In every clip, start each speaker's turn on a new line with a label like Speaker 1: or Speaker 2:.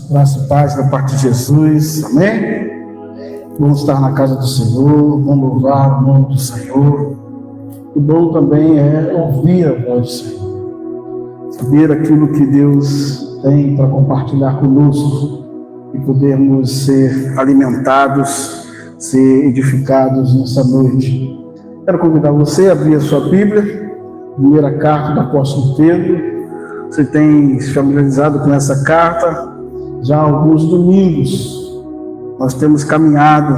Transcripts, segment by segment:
Speaker 1: Graça e paz da parte de Jesus, amém? Vamos estar na casa do Senhor, vamos louvar o nome do Senhor. E bom também é ouvir a voz do Senhor, saber aquilo que Deus tem para compartilhar conosco e podermos ser alimentados, ser edificados nessa noite. Quero convidar você a abrir a sua Bíblia, primeira carta do apóstolo Pedro. Você tem se familiarizado com essa carta já há alguns domingos. Nós temos caminhado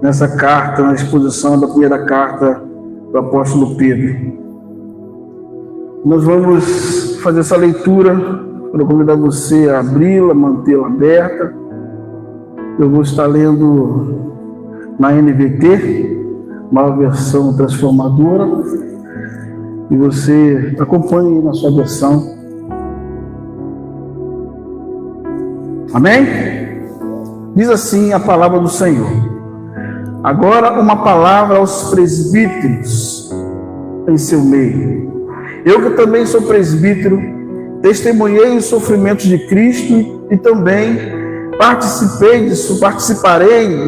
Speaker 1: nessa carta, na exposição da primeira carta do apóstolo Pedro. Nós vamos fazer essa leitura. Quero convidar você a abri-la, mantê-la aberta. Eu vou estar lendo na NVT, uma versão transformadora, e você acompanhe na sua versão. Amém? Diz assim a palavra do Senhor. Agora uma palavra aos presbíteros em seu meio. Eu que também sou presbítero, testemunhei os sofrimentos de Cristo e também participarei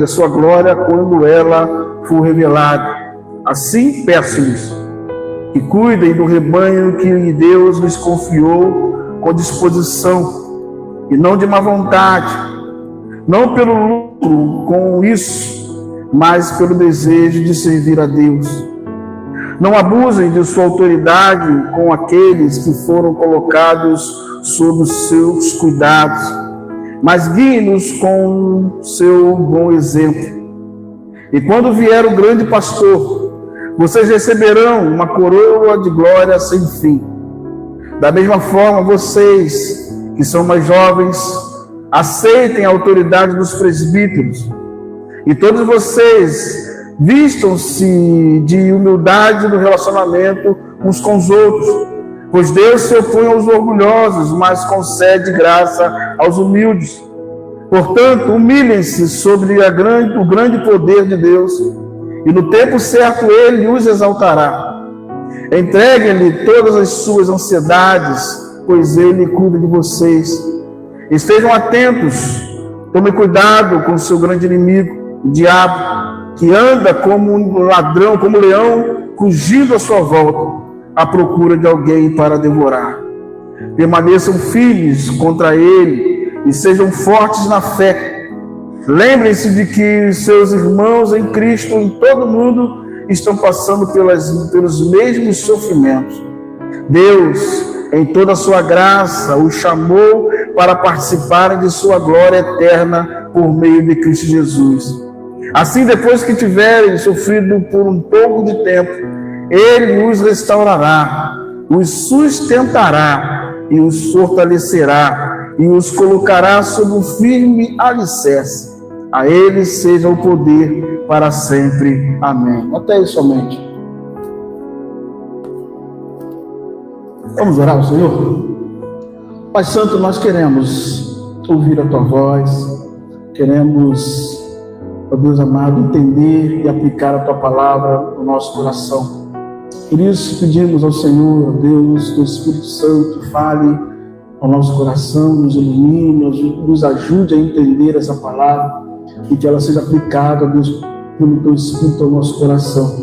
Speaker 1: da sua glória quando ela for revelada. Assim peço-lhes que cuidem do rebanho que Deus lhes confiou com disposição e não de má vontade, não pelo lucro com isso, mas pelo desejo de servir a Deus. Não abusem de sua autoridade com aqueles que foram colocados sob os seus cuidados, mas guiem-nos com seu bom exemplo. E quando vier o grande pastor, vocês receberão uma coroa de glória sem fim. Da mesma forma, vocês que são mais jovens, aceitem a autoridade dos presbíteros. E todos vocês vistam-se de humildade no relacionamento uns com os outros, pois Deus se opõe aos orgulhosos, mas concede graça aos humildes. Portanto, humilhem-se sobre o grande poder de Deus, e no tempo certo Ele os exaltará. Entreguem-lhe todas as suas ansiedades, pois Ele cuida de vocês. Estejam atentos, tomem cuidado com o seu grande inimigo, o diabo, que anda como um ladrão, como um leão, fugindo à sua volta, à procura de alguém para devorar. Permaneçam firmes contra ele e sejam fortes na fé. Lembrem-se de que seus irmãos em Cristo em todo o mundo estão passando pelos mesmos sofrimentos. Deus, em toda a sua graça, os chamou para participarem de sua glória eterna por meio de Cristo Jesus. Assim, depois que tiverem sofrido por um pouco de tempo, Ele os restaurará, os sustentará e os fortalecerá e os colocará sob um firme alicerce. A Ele seja o poder para sempre. Amém. Até aí somente. Vamos orar ao Senhor? Pai Santo, nós queremos ouvir a Tua voz, queremos, ó Deus amado, entender e aplicar a Tua palavra no nosso coração. Por isso pedimos ao Senhor, ó Deus, que o Espírito Santo fale ao nosso coração, nos ilumine, nos ajude a entender essa palavra e que ela seja aplicada, ó Deus, pelo Teu Espírito ao nosso coração,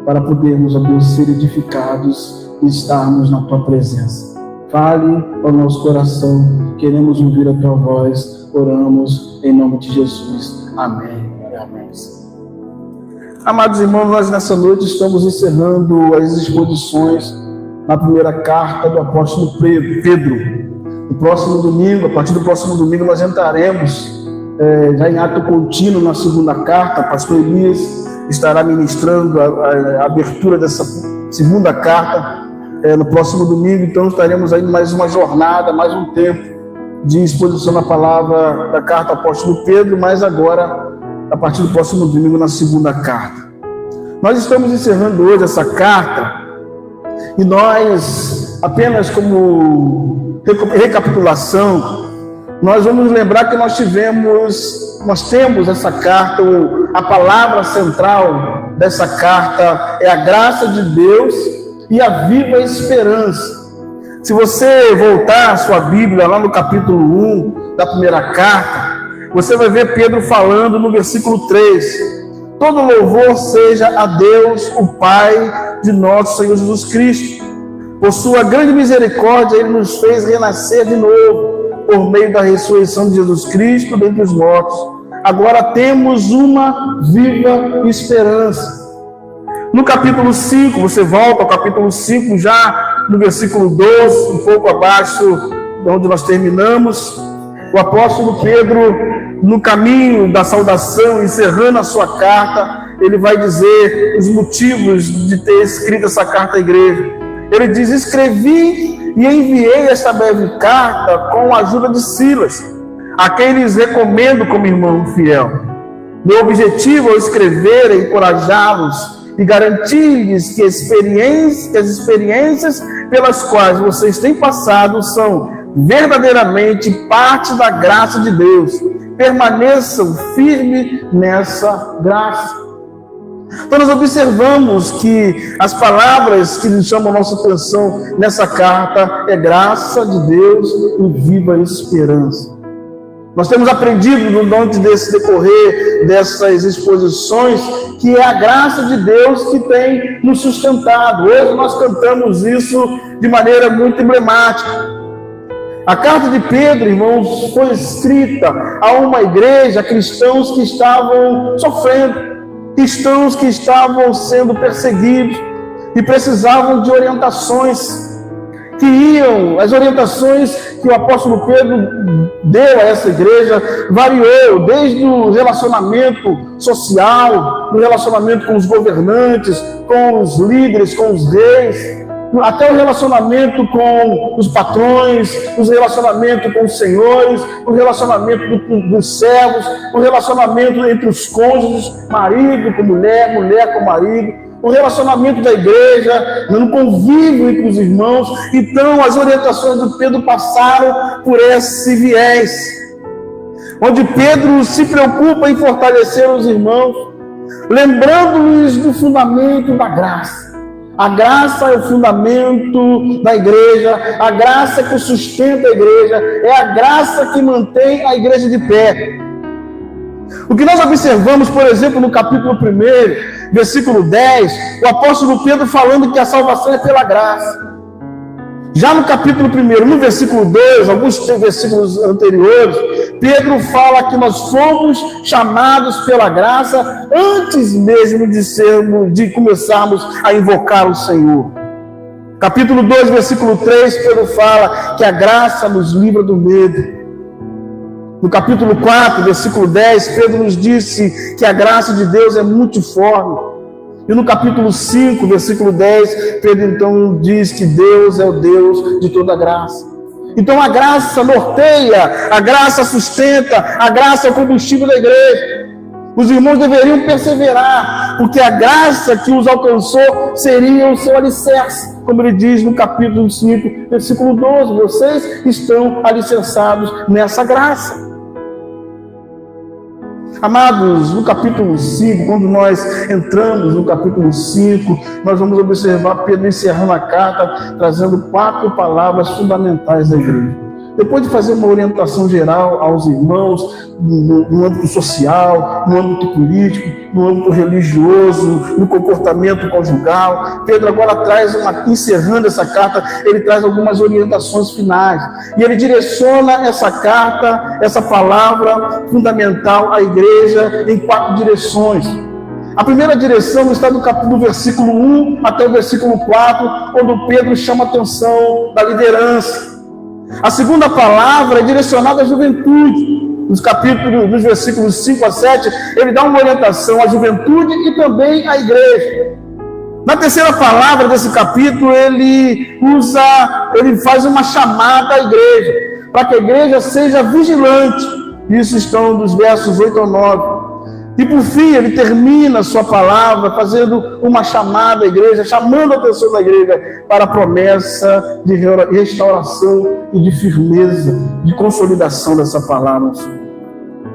Speaker 1: para podermos, ó Deus, ser edificados e estarmos na Tua presença. Fale ao nosso coração, queremos ouvir a Tua voz, oramos em nome de Jesus. Amém. Amém. Amados irmãos, nós nessa noite estamos encerrando as exposições na primeira carta do apóstolo Pedro. No próximo domingo, a partir do próximo domingo, nós entraremos já em ato contínuo na segunda carta. Pastor Elias estará ministrando a abertura dessa segunda carta no próximo domingo. Então estaremos aí mais uma jornada, mais um tempo de exposição da palavra da carta ao apóstolo Pedro, mas agora, a partir do próximo domingo, na segunda carta. Nós estamos encerrando hoje essa carta e nós, apenas como recapitulação, nós vamos lembrar que nós temos essa carta, a palavra central dessa carta é a graça de Deus e a viva esperança. Se você voltar a sua Bíblia lá no capítulo 1 da primeira carta, você vai ver Pedro falando no versículo 3: todo louvor seja a Deus, o Pai de nosso Senhor Jesus Cristo. Por sua grande misericórdia, Ele nos fez renascer de novo, por meio da ressurreição de Jesus Cristo dentre os mortos. Agora temos uma viva esperança. No capítulo 5, você volta ao capítulo 5, já no versículo 12, um pouco abaixo de onde nós terminamos, o apóstolo Pedro, no caminho da saudação, encerrando a sua carta, ele vai dizer os motivos de ter escrito essa carta à igreja. Ele diz: escrevi e enviei esta breve carta com a ajuda de Silas, a quem lhes recomendo como irmão fiel. Meu objetivo ao escrever é encorajá-los e garantir-lhes que as experiências pelas quais vocês têm passado são verdadeiramente parte da graça de Deus. Permaneçam firmes nessa graça. Então nós observamos que as palavras que chamam a nossa atenção nessa carta é graça de Deus e viva esperança. Nós temos aprendido durante desse decorrer dessas exposições que é a graça de Deus que tem nos sustentado. Hoje nós cantamos isso de maneira muito emblemática. A carta de Pedro, irmãos, foi escrita a uma igreja, a cristãos que estavam sofrendo, cristãos que estavam sendo perseguidos e precisavam de orientações as orientações que o apóstolo Pedro deu a essa igreja variou desde o relacionamento social, o relacionamento com os governantes, com os líderes, com os reis, até o relacionamento com os patrões, o relacionamento com os senhores, o relacionamento dos servos, o relacionamento entre os cônjuges, marido com mulher, mulher com marido, o relacionamento da igreja, no convívio entre os irmãos. Então, as orientações de Pedro passaram por esse viés, onde Pedro se preocupa em fortalecer os irmãos, lembrando-lhes do fundamento da graça. A graça é o fundamento da igreja, a graça que sustenta a igreja, é a graça que mantém a igreja de pé. O que nós observamos, por exemplo, no capítulo 1, versículo 10, o apóstolo Pedro falando que a salvação é pela graça. Já no capítulo 1, no versículo 2, alguns versículos anteriores, Pedro fala que nós fomos chamados pela graça antes mesmo de começarmos a invocar o Senhor. Capítulo 2, versículo 3, Pedro fala que a graça nos livra do medo. No capítulo 4, versículo 10, Pedro nos disse que a graça de Deus é multiforme. E no capítulo 5, versículo 10, Pedro então diz que Deus é o Deus de toda graça. Então a graça norteia, a graça sustenta, a graça é o combustível da igreja. Os irmãos deveriam perseverar, porque a graça que os alcançou seria o seu alicerce. Como ele diz no capítulo 5, versículo 12, vocês estão alicerçados nessa graça. Amados, no capítulo 5, quando nós entramos no capítulo 5, nós vamos observar Pedro encerrando a carta, trazendo 4 palavras fundamentais da igreja. Depois de fazer uma orientação geral aos irmãos, no âmbito social, no âmbito político, no âmbito religioso, no comportamento conjugal, Pedro agora encerrando essa carta, ele traz algumas orientações finais. E ele direciona essa carta, essa palavra fundamental à igreja em 4 direções. A primeira direção está no versículo 1 até o versículo 4, quando Pedro chama a atenção da liderança. A segunda palavra é direcionada à juventude. Nos versículos 5 a 7, ele dá uma orientação à juventude e também à igreja. Na terceira palavra desse capítulo, ele faz uma chamada à igreja, para que a igreja seja vigilante. Isso estão dos versos 8 ao 9. E por fim, ele termina sua palavra fazendo uma chamada à igreja, chamando a atenção da igreja para a promessa de restauração e de firmeza, de consolidação dessa palavra.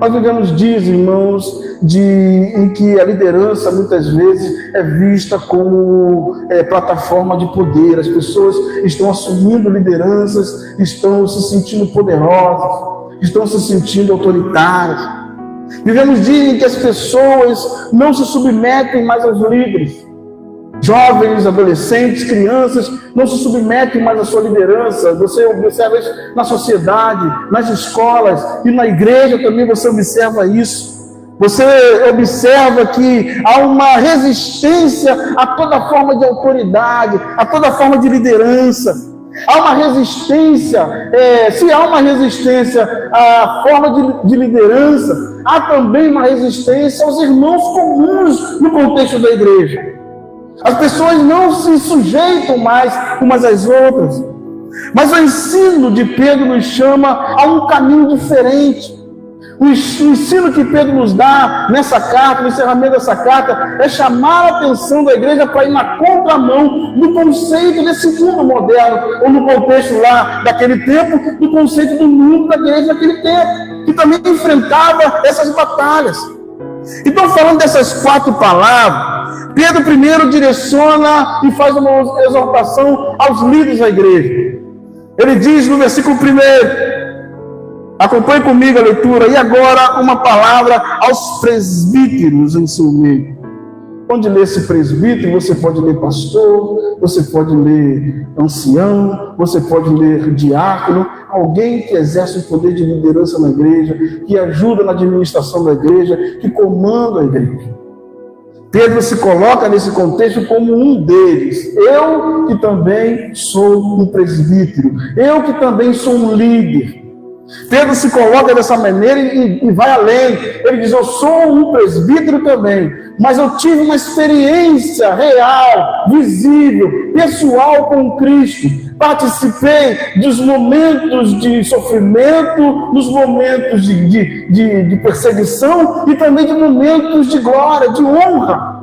Speaker 1: Nós vivemos dias, irmãos, em que a liderança muitas vezes é vista como plataforma de poder. As pessoas estão assumindo lideranças, estão se sentindo poderosas. estão se sentindo autoritárias. Vivemos dias em que as pessoas não se submetem mais aos líderes. Jovens, adolescentes, crianças não se submetem mais à sua liderança. Você observa isso na sociedade, nas escolas e na igreja também você observa isso. Você observa que há uma resistência a toda forma de autoridade, a toda forma de liderança. Há uma resistência, se há uma resistência à forma de liderança, há também uma resistência aos irmãos comuns no contexto da igreja. As pessoas não se sujeitam mais umas às outras. Mas o ensino de Pedro nos chama a um caminho diferente. O ensino que Pedro nos dá nessa carta, no encerramento dessa carta, é chamar a atenção da igreja para ir na contramão do conceito desse mundo moderno, ou no contexto lá daquele tempo, do conceito do mundo da igreja daquele tempo, que também enfrentava essas batalhas. Então, falando dessas 4 palavras, Pedro primeiro direciona e faz uma exortação aos líderes da igreja. Ele diz no versículo 1, acompanhe comigo a leitura, e agora uma palavra aos presbíteros em seu meio. Onde lê esse presbítero, você pode ler pastor, você pode ler ancião, você pode ler diácono, alguém que exerce o poder de liderança na igreja, que ajuda na administração da igreja, que comanda a igreja. Pedro se coloca nesse contexto como um deles. Eu que também sou um presbítero, eu que também sou um líder. Pedro se coloca dessa maneira e vai além. Ele diz, eu sou um presbítero também, mas eu tive uma experiência real, visível, pessoal com Cristo. Participei dos momentos de sofrimento, dos momentos de perseguição e também de momentos de glória, de honra.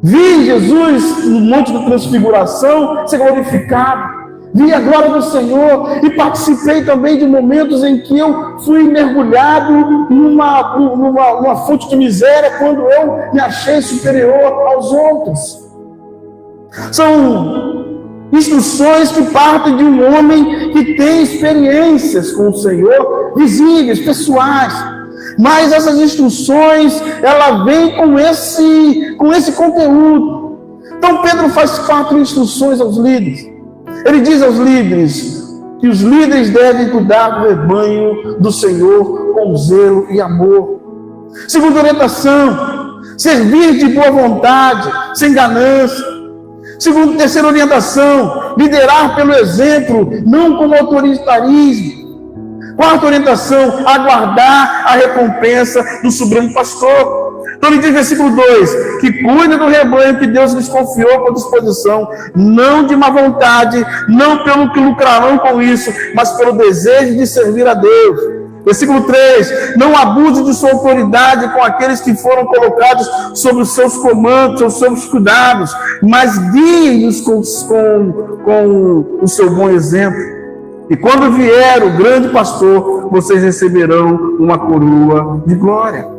Speaker 1: Vi Jesus no Monte da Transfiguração ser glorificado. Vi a glória do Senhor e participei também de momentos em que eu fui mergulhado numa fonte de miséria quando eu me achei superior aos outros. São instruções que partem de um homem que tem experiências com o Senhor, visíveis, pessoais. Mas essas instruções, ela vem com esse conteúdo. Então Pedro faz 4 instruções aos líderes. Ele diz aos líderes que os líderes devem cuidar do rebanho do Senhor com zelo e amor. Segunda orientação, servir de boa vontade, sem ganância. Terceira orientação, liderar pelo exemplo, não como autoritarismo. Quarta orientação, aguardar a recompensa do Supremo Pastor. Então ele diz, versículo 2, que cuida do rebanho que Deus lhes confiou com disposição, não de má vontade, não pelo que lucrarão com isso, mas pelo desejo de servir a Deus. Versículo 3, não abuse de sua autoridade com aqueles que foram colocados sob os seus comandos, sob os seus cuidados, mas guie-os com o seu bom exemplo. E quando vier o grande pastor, vocês receberão uma coroa de glória.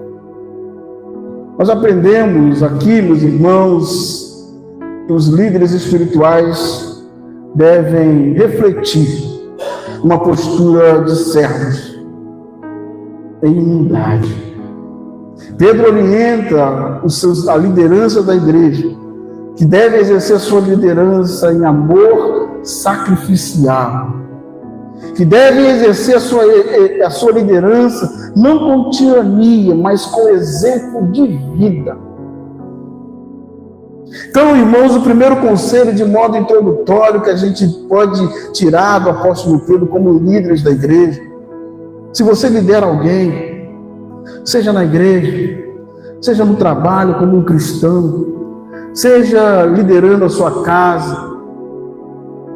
Speaker 1: Nós aprendemos aqui, meus irmãos, que os líderes espirituais devem refletir uma postura de servos em humildade. Pedro orienta a liderança da igreja, que deve exercer a sua liderança em amor sacrificial, que devem exercer a sua liderança não com tirania, mas com exemplo de vida. Então, irmãos, o primeiro conselho de modo introdutório que a gente pode tirar do apóstolo Pedro como líderes da igreja, se você lidera alguém, seja na igreja, seja no trabalho como um cristão, seja liderando a sua casa,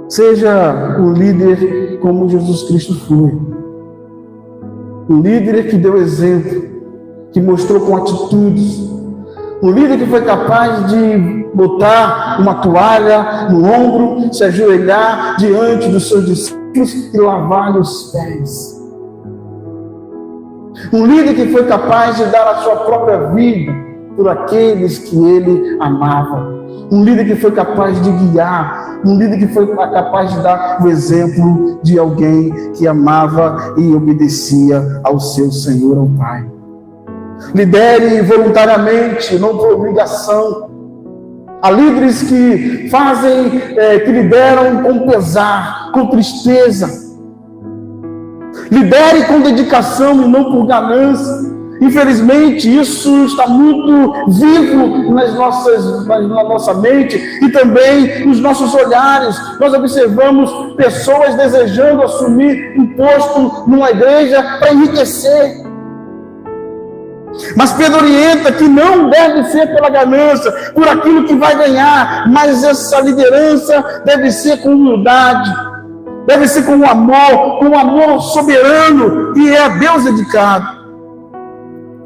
Speaker 1: seja um líder como Jesus Cristo foi. Um líder que deu exemplo, que mostrou com atitudes. Um líder que foi capaz de botar uma toalha no ombro, se ajoelhar diante dos seus discípulos e lavar-lhe os pés. Um líder que foi capaz de dar a sua própria vida por aqueles que ele amava. Um líder que foi capaz de guiar um líder que foi capaz de dar o exemplo de alguém que amava e obedecia ao seu Senhor, ao Pai. Lidere voluntariamente, não por obrigação. Há líderes que fazem, que lideram com pesar, com tristeza. Lidere com dedicação e não por ganância. Infelizmente, isso está muito vivo na nossa mente e também nos nossos olhares. Nós observamos pessoas desejando assumir um posto numa igreja para enriquecer. Mas Pedro orienta que não deve ser pela ganância, por aquilo que vai ganhar, mas essa liderança deve ser com humildade, deve ser com um amor soberano e é a Deus dedicado.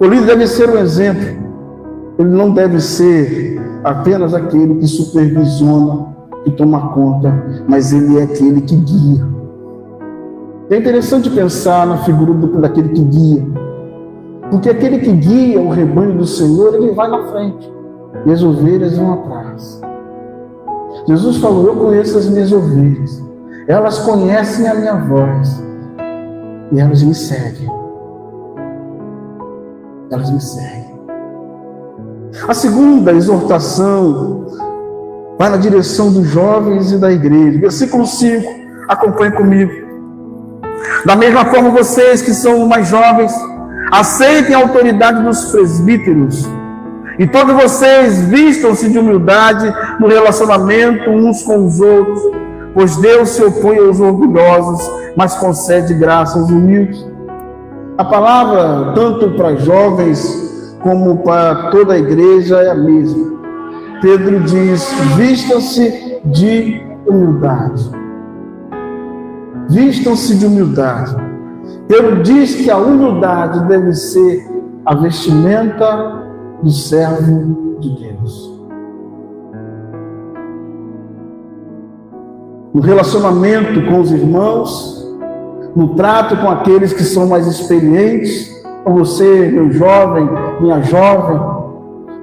Speaker 1: O líder deve ser um exemplo. Ele não deve ser apenas aquele que supervisiona, que toma conta, mas ele é aquele que guia. É interessante pensar na figura daquele que guia, porque aquele que guia o rebanho do Senhor, ele vai na frente e as ovelhas vão atrás. Jesus falou: eu conheço as minhas ovelhas, elas conhecem a minha voz e elas me seguem. Elas me seguem. A segunda exortação vai na direção dos jovens e da igreja. Versículo 5, acompanhe comigo. Da mesma forma, vocês que são mais jovens, aceitem a autoridade dos presbíteros. E todos vocês vistam-se de humildade no relacionamento uns com os outros, pois Deus se opõe aos orgulhosos, mas concede graça aos humildes. A palavra, tanto para jovens como para toda a igreja, é a mesma. Pedro diz: vistam-se de humildade. Vistam-se de humildade. Pedro diz que a humildade deve ser a vestimenta do servo de Deus. No relacionamento com os irmãos, no trato com aqueles que são mais experientes, com você, meu jovem, minha jovem,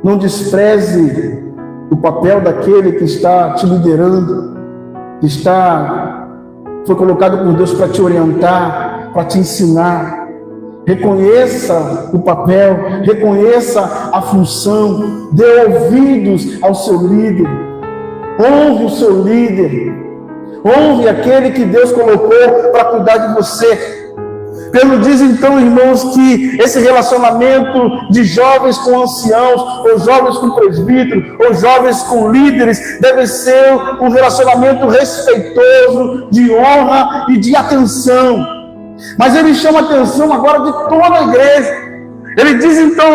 Speaker 1: não despreze o papel daquele que está te liderando, que foi colocado por Deus para te orientar, para te ensinar. Reconheça o papel, reconheça a função, dê ouvidos ao seu líder, honre o seu líder. Honre aquele que Deus colocou para cuidar de você. Pedro diz então, irmãos, que esse relacionamento de jovens com anciãos, ou jovens com presbítero, ou jovens com líderes, deve ser um relacionamento respeitoso, de honra e de atenção. Mas ele chama a atenção agora de toda a igreja. Ele diz então,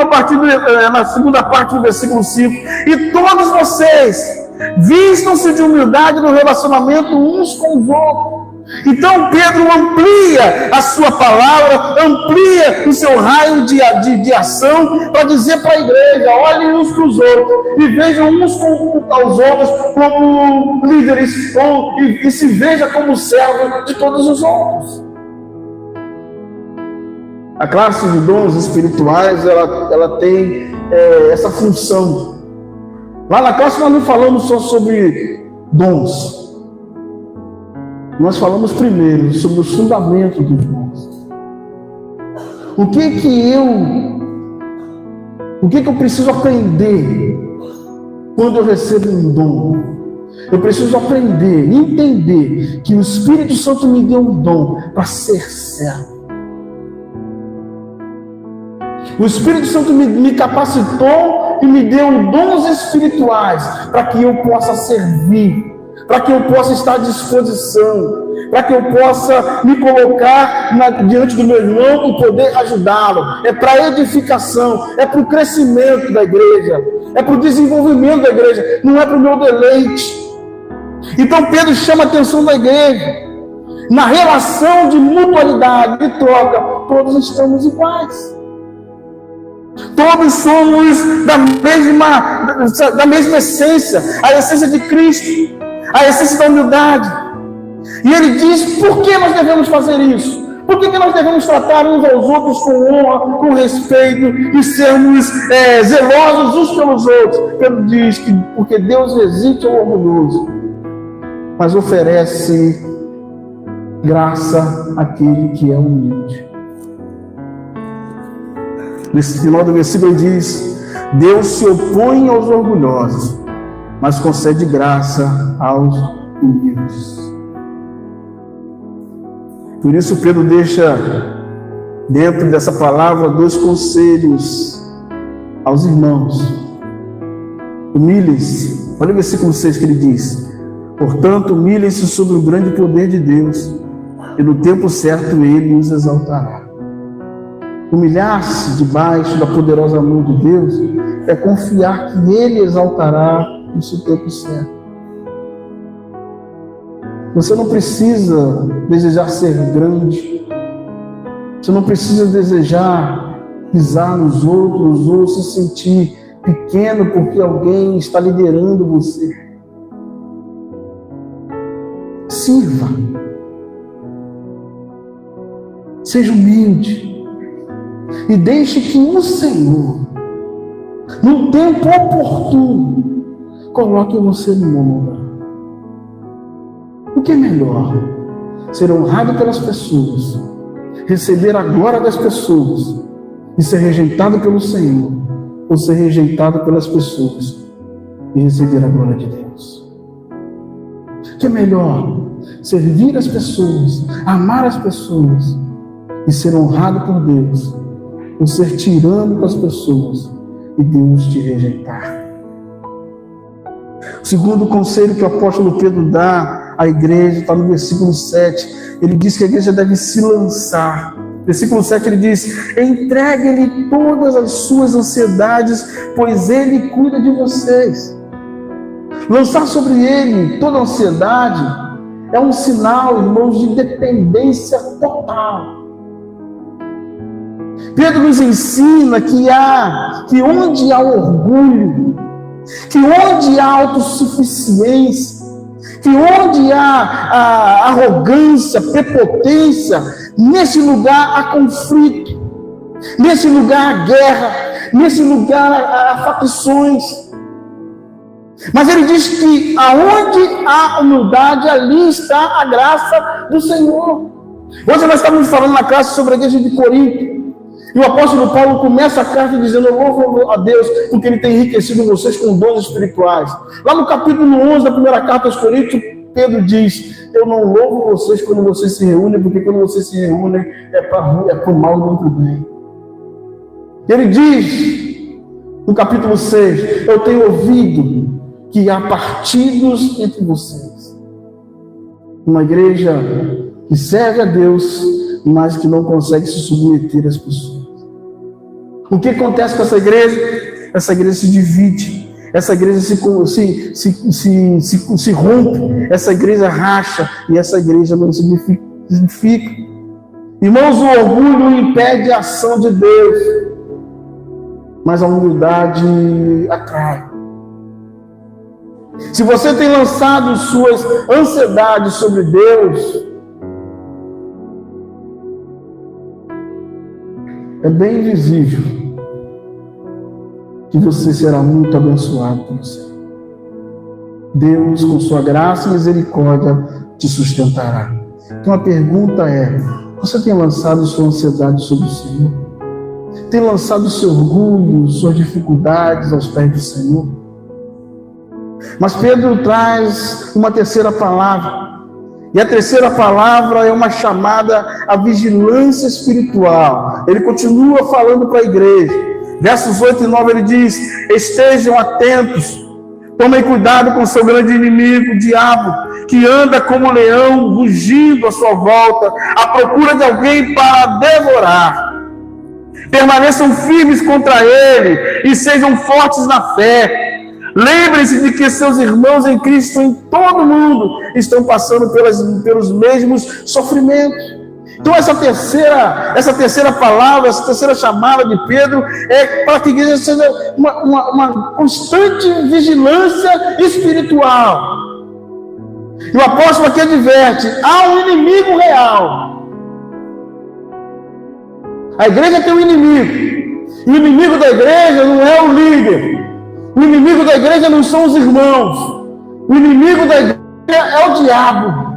Speaker 1: na segunda parte do versículo 5, e todos vocês vistam-se de humildade no relacionamento uns com os outros. Então Pedro amplia a sua palavra, amplia o seu raio de ação para dizer para a igreja: olhem uns para os outros e vejam uns aos outros como líderes e se veja como servo de todos os outros. A classe de dons espirituais, ela tem essa função. Lá na classe nós não falamos só sobre dons. Nós falamos primeiro sobre os fundamentos dos dons. O que eu preciso aprender quando eu recebo um dom? Eu preciso aprender, entender que o Espírito Santo me deu um dom para ser servo. O Espírito Santo me capacitou e me deu dons espirituais para que eu possa servir, para que eu possa estar à disposição, para que eu possa me colocar diante do meu irmão e poder ajudá-lo. É para a edificação, é para o crescimento da igreja, é para o desenvolvimento da igreja, não é para o meu deleite. Então Pedro chama a atenção da igreja. Na relação de mutualidade e troca, todos estamos iguais. Todos somos da mesma essência, a essência de Cristo, a essência da humildade. E ele diz: por que nós devemos fazer isso? Por que nós devemos tratar uns aos outros com honra, com respeito e sermos zelosos uns pelos outros? Pedro diz que porque Deus resiste ao orgulhoso, mas oferece graça àquele que é humilde. Nesse final do versículo ele diz: Deus se opõe aos orgulhosos, mas concede graça aos humildes. Por isso Pedro deixa dentro dessa palavra 2 conselhos aos irmãos. Humilhem-se. Olha o versículo 6 que ele diz: portanto, humilhem-se sob o grande poder de Deus, e no tempo certo ele os exaltará. Humilhar-se debaixo da poderosa mão de Deus é confiar que ele exaltará no seu tempo certo. Você não precisa desejar ser grande. Você não precisa desejar pisar nos outros ou se sentir pequeno porque alguém está liderando você. Sirva. Seja humilde. E deixe que o Senhor, no tempo oportuno, coloque você no lugar. O que é melhor? Ser honrado pelas pessoas, receber a glória das pessoas e ser rejeitado pelo Senhor, ou ser rejeitado pelas pessoas e receber a glória de Deus? O que é melhor? Servir as pessoas, amar as pessoas e ser honrado por Deus, ou ser tirano com as pessoas e Deus te rejeitar? O segundo conselho que o apóstolo Pedro dá à igreja está no versículo 7. Ele diz que a igreja deve se lançar. Versículo 7 ele diz: entregue-lhe todas as suas ansiedades, pois ele cuida de vocês. Lançar sobre ele toda a ansiedade é um sinal, irmãos, de dependência total. Pedro nos ensina que onde há orgulho, que onde há autossuficiência, que onde há arrogância, prepotência, nesse lugar há conflito, nesse lugar há guerra, nesse lugar há facções. Mas ele diz que aonde há humildade, ali está a graça do Senhor. Hoje nós estávamos falando na classe sobre a igreja de Corinto. E o apóstolo Paulo começa a carta dizendo: eu louvo a Deus porque Ele tem enriquecido vocês com dons espirituais. Lá no capítulo 11 da primeira carta aos Coríntios, Pedro diz: eu não louvo vocês quando vocês se reúnem, porque quando vocês se reúnem é para o mal e não para o bem. Ele diz, no capítulo 6, eu tenho ouvido que há partidos entre vocês. Uma igreja que serve a Deus, mas que não consegue se submeter às pessoas. O que acontece com essa igreja? Essa igreja se divide, essa igreja se rompe, essa igreja racha e essa igreja não se edifica. Irmãos, o orgulho impede a ação de Deus, mas a humildade atrai. Se você tem lançado suas ansiedades sobre Deus, é bem visível que você será muito abençoado pelo Senhor. Deus, com sua graça e misericórdia, te sustentará. Então a pergunta é: você tem lançado sua ansiedade sobre o Senhor? Tem lançado seu orgulho, suas dificuldades aos pés do Senhor? Mas Pedro traz uma terceira palavra. E a terceira palavra é uma chamada à vigilância espiritual. Ele continua falando para a igreja. Versos 8 e 9 ele diz: estejam atentos, tomem cuidado com o seu grande inimigo, o diabo, que anda como um leão, rugindo à sua volta, à procura de alguém para devorar. Permaneçam firmes contra ele e sejam fortes na fé. Lembrem-se de que seus irmãos em Cristo em todo o mundo estão passando pelos mesmos sofrimentos. Então essa terceira palavra, essa terceira chamada de Pedro é para que a igreja seja uma constante vigilância espiritual. E o apóstolo aqui adverte: há um inimigo real. A igreja tem um inimigo. E o inimigo da igreja não é o líder. O inimigo da igreja não são os irmãos. O inimigo da igreja é o diabo.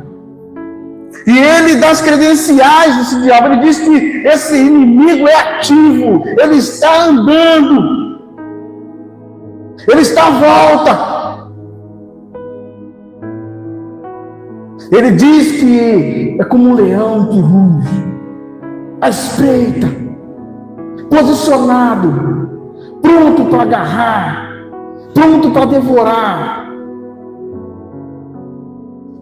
Speaker 1: E ele dá as credenciais desse diabo. Ele diz que esse inimigo é ativo. Ele está andando. Ele está à volta. Ele diz que é como um leão que ruge, à espreita, posicionado, pronto para agarrar, pronto para devorar.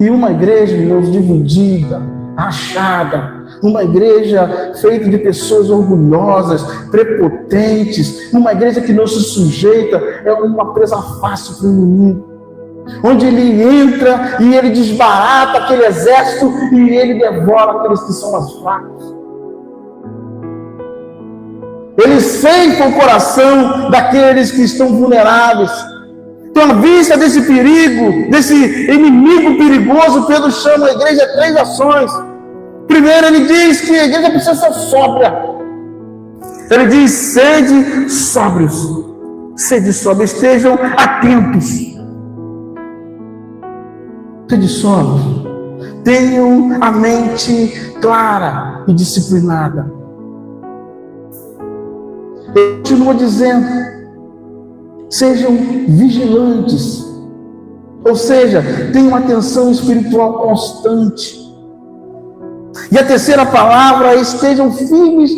Speaker 1: E uma igreja, irmãos, dividida, rachada, uma igreja feita de pessoas orgulhosas, prepotentes, uma igreja que não se sujeita, é uma presa fácil para o inimigo, onde ele entra e ele desbarata aquele exército e ele devora aqueles que são mais fracos. Ele ceifa o coração daqueles que estão vulneráveis. Então, à vista desse perigo, desse inimigo perigoso, Pedro chama a igreja a 3 ações. Primeiro, ele diz que a igreja precisa ser sóbria. Ele diz: sede sóbrios. Sede sóbrios, estejam atentos. Sede sóbrios. Tenham a mente clara e disciplinada. Ele continua dizendo: sejam vigilantes, ou seja, tenham atenção espiritual constante. E a terceira palavra: estejam firmes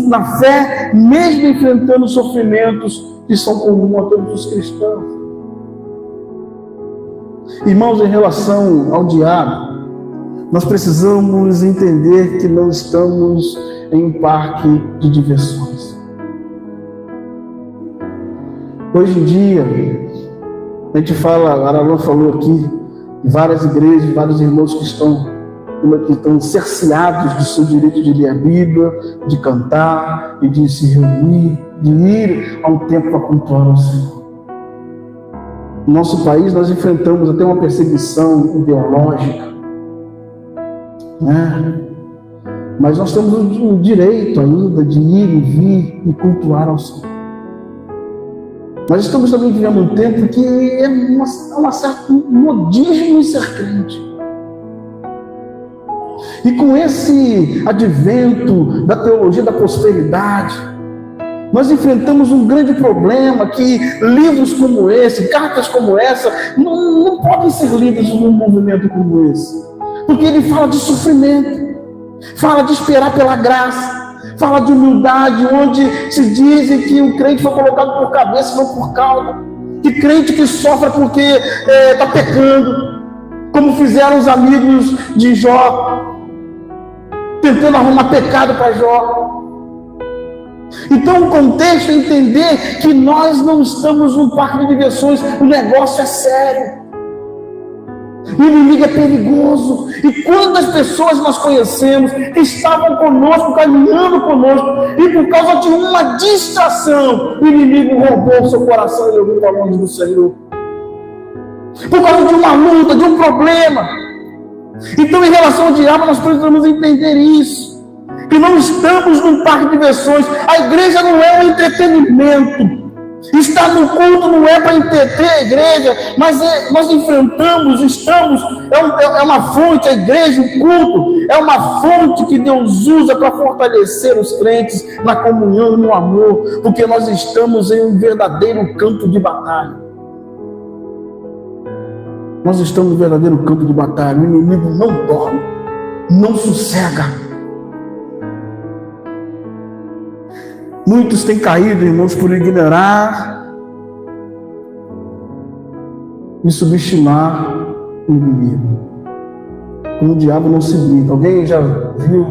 Speaker 1: na fé, mesmo enfrentando sofrimentos que são comuns a todos os cristãos. Irmãos, em relação ao diabo, nós precisamos entender que não estamos em um parque de diversões. Hoje em dia, a gente fala, a Aralã falou aqui, várias igrejas, vários irmãos que estão cerceados do seu direito de ler a Bíblia, de cantar e de se reunir, de ir a um templo para cultuar ao Senhor. No nosso país, nós enfrentamos até uma perseguição ideológica, né? Mas nós temos o direito ainda de ir e vir e cultuar ao Senhor. Nós estamos também vivendo um tempo que é um certo modismo em ser crente. E com esse advento da teologia da prosperidade, nós enfrentamos um grande problema, que livros como esse, cartas como essa, não podem ser lidos num movimento como esse. Porque ele fala de sofrimento, fala de esperar pela graça, fala de humildade, onde se diz que o crente foi colocado por cabeça, não por cauda. Que crente que sofre porque está pecando, como fizeram os amigos de Jó, tentando arrumar pecado para Jó. Então o contexto é entender que nós não estamos num parque de diversões, o negócio é sério. O inimigo é perigoso. E quantas pessoas nós conhecemos que estavam conosco, caminhando conosco, e por causa de uma distração, o inimigo roubou o seu coração e levou para longe do Senhor. Por causa de uma luta, de um problema. Então, em relação ao diabo, nós precisamos entender isso. Que não estamos num parque de diversões. A igreja não é um entretenimento. Estar no culto não é para entreter a igreja, mas nós enfrentamos, é uma fonte, a igreja, o culto, é uma fonte que Deus usa para fortalecer os crentes na comunhão e no amor, porque nós estamos em um verdadeiro campo de batalha. Nós estamos em um verdadeiro campo de batalha. O inimigo não dorme, não sossega. Muitos têm caído, irmãos, por ignorar e subestimar o inimigo. Com o diabo não se brinca. Alguém já viu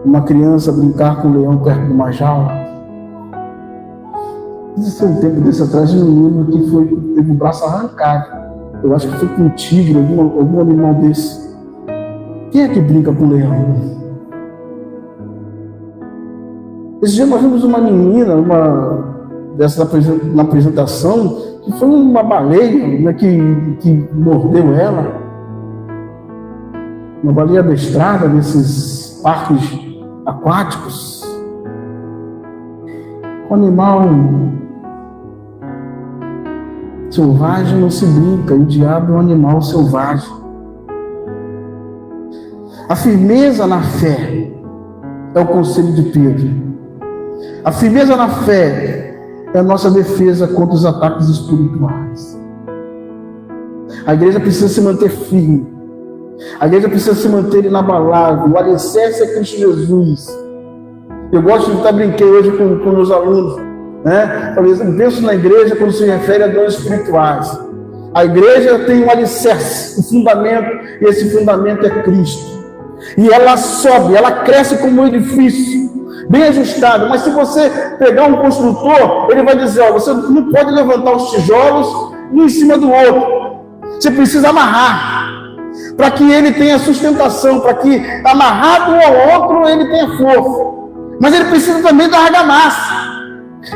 Speaker 1: uma criança brincar com um leão perto de uma jaula? Isso é um tempo desse atrás, um menino que teve o braço arrancado. Eu acho que foi com um tigre, algum animal desse. Quem é que brinca com o leão? Esse dia nós vimos uma menina, na apresentação, que foi uma baleia, né, que mordeu ela. Uma baleia adestrada nesses parques aquáticos. Um animal Selvagem não se brinca, e o diabo é um animal selvagem. A firmeza na fé é o conselho de Pedro. A firmeza na fé é a nossa defesa contra os ataques espirituais. A igreja precisa se manter firme. A igreja precisa se manter inabalável. O alicerce é Cristo Jesus. Eu gosto de brinquei hoje com meus alunos, né? Eu penso na igreja quando se refere a dons espirituais. A igreja tem um alicerce, um fundamento, e esse fundamento é Cristo. E ela sobe, ela cresce como um edifício, bem ajustado. Mas se você pegar um construtor, ele vai dizer, ó, você não pode levantar os tijolos um em cima do outro. Você precisa amarrar, para que ele tenha sustentação, para que amarrado um ao outro ele tenha força. Mas ele precisa também da argamassa.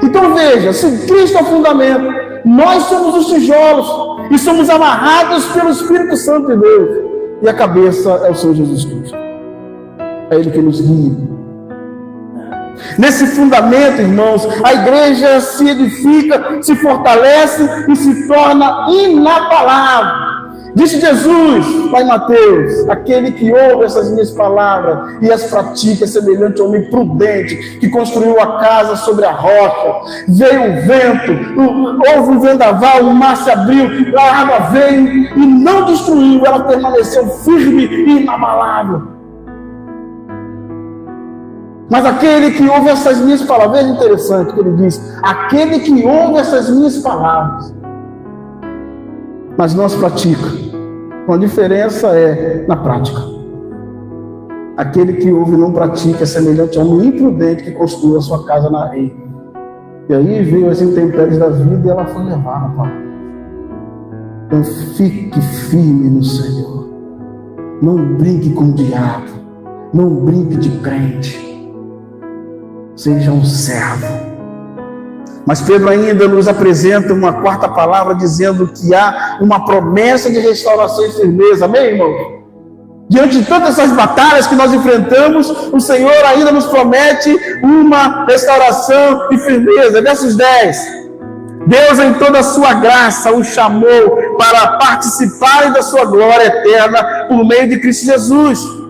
Speaker 1: Então veja, se Cristo é o fundamento, nós somos os tijolos e somos amarrados pelo Espírito Santo de Deus. E a cabeça é o Senhor Jesus Cristo. É Ele que nos guia. Nesse fundamento, irmãos, a igreja se edifica, se fortalece e se torna inabalável. Disse Jesus, lá em Mateus, aquele que ouve essas minhas palavras e as pratica é semelhante ao homem prudente que construiu a casa sobre a rocha. Veio o vento, houve um vendaval, o mar se abriu, a água veio e não destruiu, ela permaneceu firme e inabalável. Mas aquele que ouve essas minhas palavras, é interessante que ele diz, aquele que ouve essas minhas palavras, mas não as pratica. A diferença é na prática. Aquele que ouve e não pratica é semelhante a um imprudente que construiu a sua casa na areia. E aí veio as intempéries da vida e ela foi levada para lá. Então fique firme no Senhor. Não brinque com o diabo. Não brinque de crente. Seja um servo. Mas Pedro ainda nos apresenta uma quarta palavra dizendo que há uma promessa de restauração e firmeza. Amém, irmão? Diante de todas essas batalhas que nós enfrentamos, o Senhor ainda nos promete uma restauração e firmeza. Versos 10. Deus, em toda a sua graça, o chamou para participarem da sua glória eterna por meio de Cristo Jesus.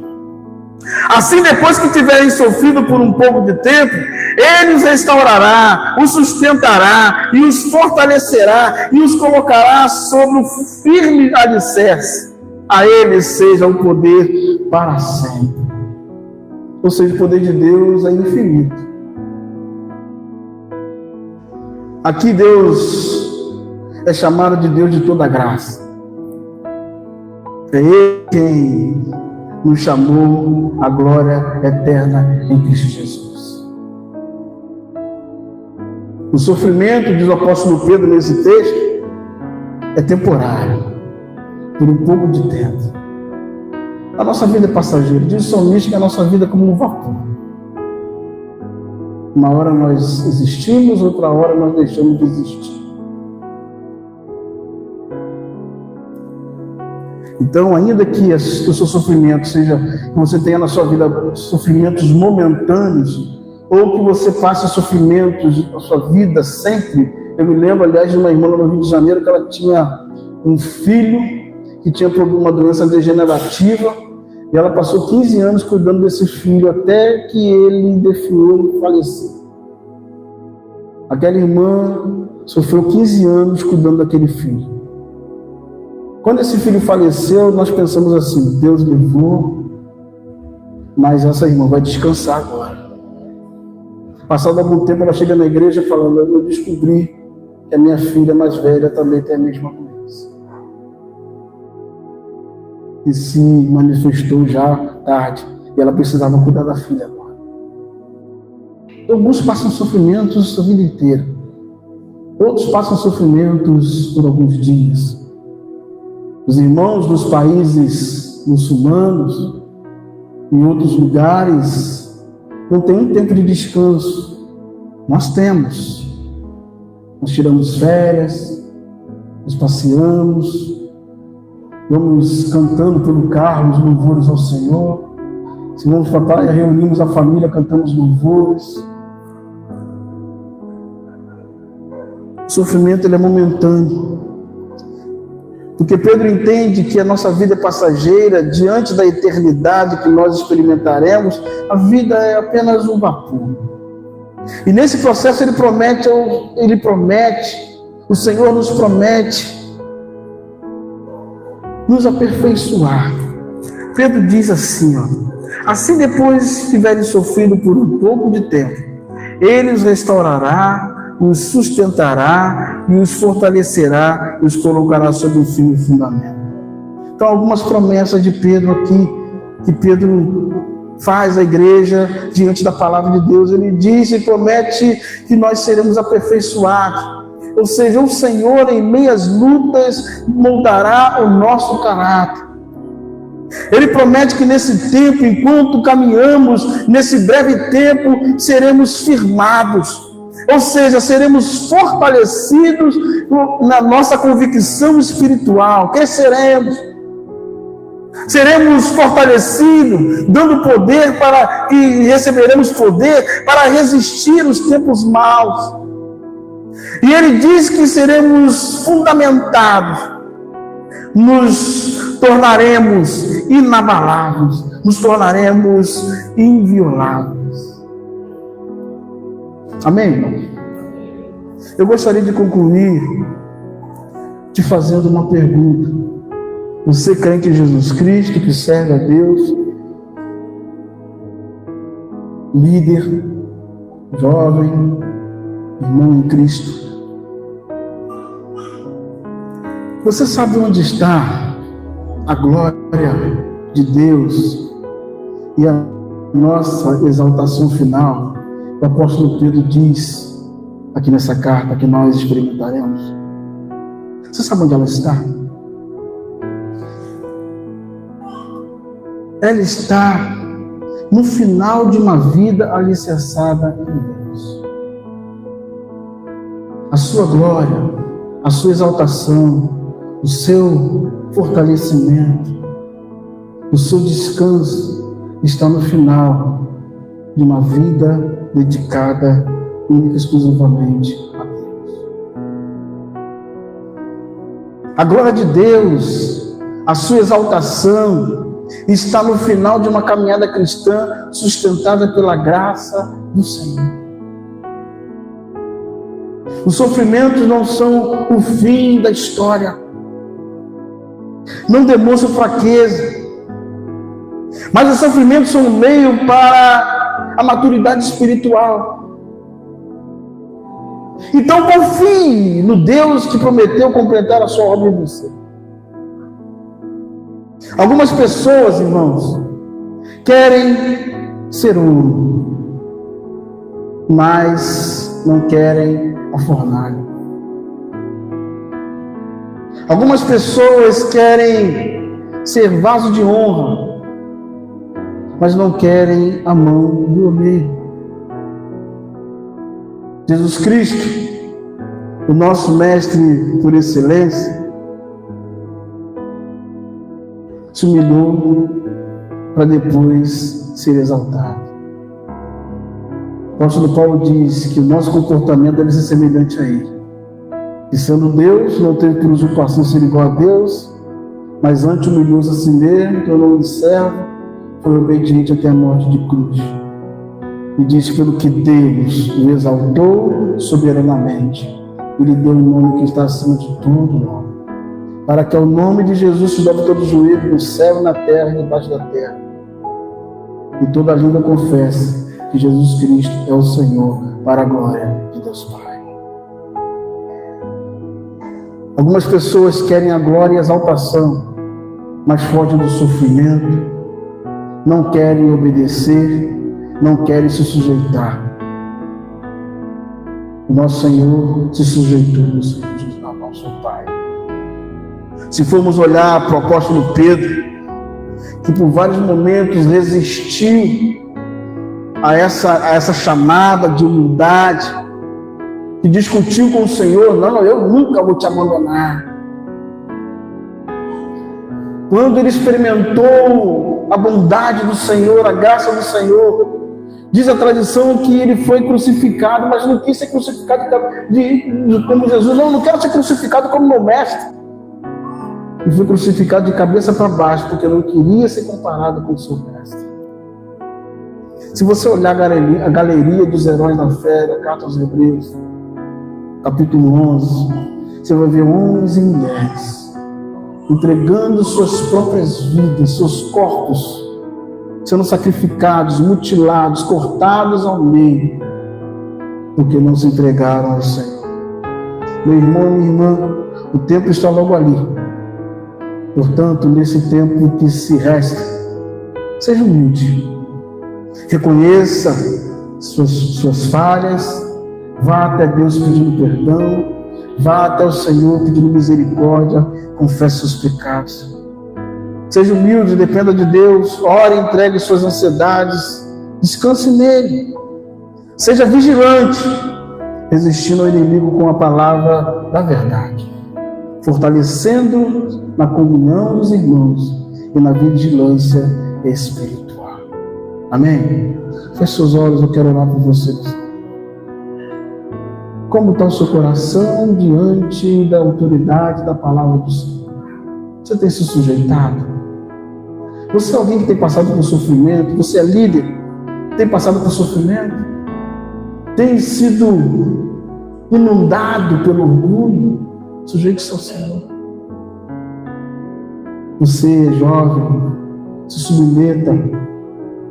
Speaker 1: Assim, depois que tiverem sofrido por um pouco de tempo, Ele os restaurará, os sustentará e os fortalecerá e os colocará sobre o firme alicerce. A Ele seja o poder para sempre. Ou seja, o poder de Deus é infinito. Aqui Deus é chamado de Deus de toda graça. É Ele quem nos chamou à glória eterna em Cristo Jesus. O sofrimento, diz o apóstolo Pedro nesse texto, é temporário, por um pouco de tempo. A nossa vida é passageira. Diz o salmista que a nossa vida é como um vapor. Uma hora nós existimos, outra hora nós deixamos de existir. Então, ainda que o seu sofrimento seja, que você tenha na sua vida sofrimentos momentâneos, ou que você passe sofrimentos na sua vida sempre. Eu me lembro, aliás, de uma irmã no Rio de Janeiro, que ela tinha um filho que tinha uma doença degenerativa, e ela passou 15 anos cuidando desse filho, até que ele definhou e faleceu. Aquela irmã sofreu 15 anos cuidando daquele filho. Quando esse filho faleceu, nós pensamos assim, Deus levou, mas essa irmã vai descansar agora. Passado algum tempo, ela chega na igreja falando, eu descobri que a minha filha mais velha também tem a mesma doença. E se manifestou já tarde, e ela precisava cuidar da filha agora. Alguns passam sofrimentos a vida inteira. Outros passam sofrimentos por alguns dias. Os irmãos dos países muçulmanos, em outros lugares, não tem um tempo de descanso. Nós temos. Nós tiramos férias, nos passeamos, vamos cantando pelo carro os louvores ao Senhor. Se vamos para a praia, reunimos a família, cantamos louvores. O sofrimento ele é momentâneo. Porque Pedro entende que a nossa vida é passageira, diante da eternidade que nós experimentaremos, a vida é apenas um vapor. E nesse processo ele promete, o Senhor nos promete nos aperfeiçoar. Pedro diz assim, assim depois tiverem sofrido por um pouco de tempo, Ele os restaurará, os sustentará e os fortalecerá e os colocará sobre um firme fundamento. Então, algumas promessas de Pedro aqui, que Pedro faz à igreja diante da palavra de Deus. Ele diz e promete que nós seremos aperfeiçoados. Ou seja, o Senhor em meias lutas moldará o nosso caráter. Ele promete que nesse tempo, enquanto caminhamos, nesse breve tempo, seremos firmados. Ou seja, seremos fortalecidos na nossa convicção espiritual. Cresceremos. Seremos fortalecidos, dando poder e receberemos poder para resistir os tempos maus. E ele diz que seremos fundamentados, nos tornaremos inabaláveis, nos tornaremos invioláveis. Amém, irmão? Eu gostaria de concluir te fazendo uma pergunta. Você crente em Jesus Cristo, que serve a Deus, líder, jovem, irmão em Cristo, você sabe onde está a glória de Deus e a nossa exaltação final? O apóstolo Pedro diz aqui nessa carta que nós experimentaremos. Você sabe onde ela está? Ela está no final de uma vida alicerçada em Deus. A sua glória, a sua exaltação, o seu fortalecimento, o seu descanso está no final de uma vida dedicada única e exclusivamente a Deus. A glória de Deus, a sua exaltação, está no final de uma caminhada cristã sustentada pela graça do Senhor. Os sofrimentos não são o fim da história, não demonstram fraqueza, mas os sofrimentos são um meio para a maturidade espiritual. Então confie no Deus que prometeu completar a sua obra em você. Algumas pessoas, irmãos, querem ser ouro, mas não querem a fornalha. Algumas pessoas querem ser vaso de honra, mas não querem a mão do oleiro. Jesus Cristo, o nosso mestre por excelência, se humilhou para depois ser exaltado. O apóstolo Paulo diz que o nosso comportamento deve ser semelhante a ele. Que sendo Deus, não teve por usurpação ser igual a Deus, mas antes humilhou-se a si mesmo, tornou-se servo, foi obediente até a morte de cruz. E diz pelo que Deus o exaltou soberanamente, e lhe deu um nome que está acima de todo nome, para que ao nome de Jesus se dobre todo o joelho no céu, na terra e debaixo da terra, e toda a língua confesse que Jesus Cristo é o Senhor, para a glória de Deus Pai. Algumas pessoas querem a glória e a exaltação, mas fogem do sofrimento, não querem obedecer, não querem se sujeitar. O nosso Senhor se sujeitou ao nosso Pai. Se formos olhar para o apóstolo Pedro, que por vários momentos resistiu a essa chamada de humildade, que discutiu com o Senhor, não, eu nunca vou te abandonar. Quando ele experimentou a bondade do Senhor, a graça do Senhor, diz a tradição que ele foi crucificado, mas não quis ser crucificado como Jesus. Não quero ser crucificado como meu mestre. e foi crucificado de cabeça para baixo, porque não queria ser comparado com o seu mestre. Se você olhar a galeria dos heróis da fé, da Carta aos Hebreus, capítulo 11, você vai ver homens e mulheres entregando suas próprias vidas, seus corpos, sendo sacrificados, mutilados, cortados ao meio, porque não se entregaram ao Senhor. Meu irmão, minha irmã, o tempo está logo ali. Portanto, nesse tempo que se resta, seja humilde. Reconheça suas falhas, vá até Deus pedindo perdão, vá até o Senhor pedindo misericórdia, confesse seus pecados. Seja humilde, dependa de Deus, ore, entregue suas ansiedades, descanse nele. Seja vigilante, resistindo ao inimigo com a palavra da verdade, fortalecendo na comunhão dos irmãos e na vigilância espiritual. Amém? Feche seus olhos, eu quero orar por vocês. Como está o seu coração diante da autoridade da palavra do Senhor? Você tem se sujeitado? Você é alguém que tem passado por sofrimento? Você é líder? Tem passado por sofrimento? Tem sido inundado pelo orgulho? Sujeite-se ao Senhor. Você, jovem, se submeta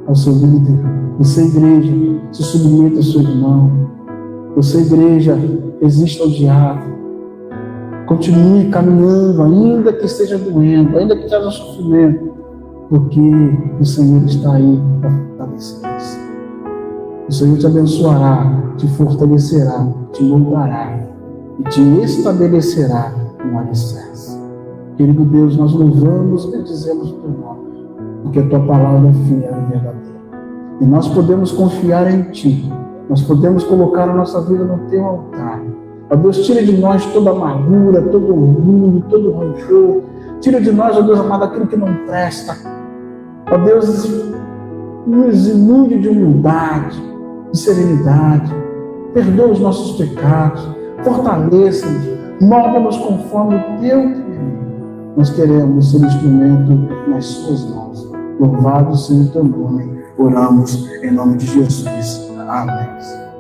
Speaker 1: ao seu líder. Você, igreja, se submeta ao seu irmão. Você, igreja, resista ao diabo. Continue caminhando, ainda que esteja doendo, ainda que esteja sofrimento, porque o Senhor está aí para fortalecer você. O Senhor te abençoará, te fortalecerá, te moldará e te estabelecerá no alicerce. Querido Deus, nós louvamos e bendizemos o teu nome, porque a tua palavra é fiel e verdadeira. E nós podemos confiar em ti, nós podemos colocar a nossa vida no teu altar. Ó Deus, tira de nós toda amargura, todo orgulho, todo rancor. Tira de nós, ó Deus amado, aquilo que não presta. Ó Deus, nos inunde de humildade, de serenidade. Perdoa os nossos pecados. Fortaleça-nos. Molda-nos conforme o teu querer. Nós queremos ser instrumento nas suas mãos. Louvado seja o teu nome. Oramos em nome de Jesus. Amém.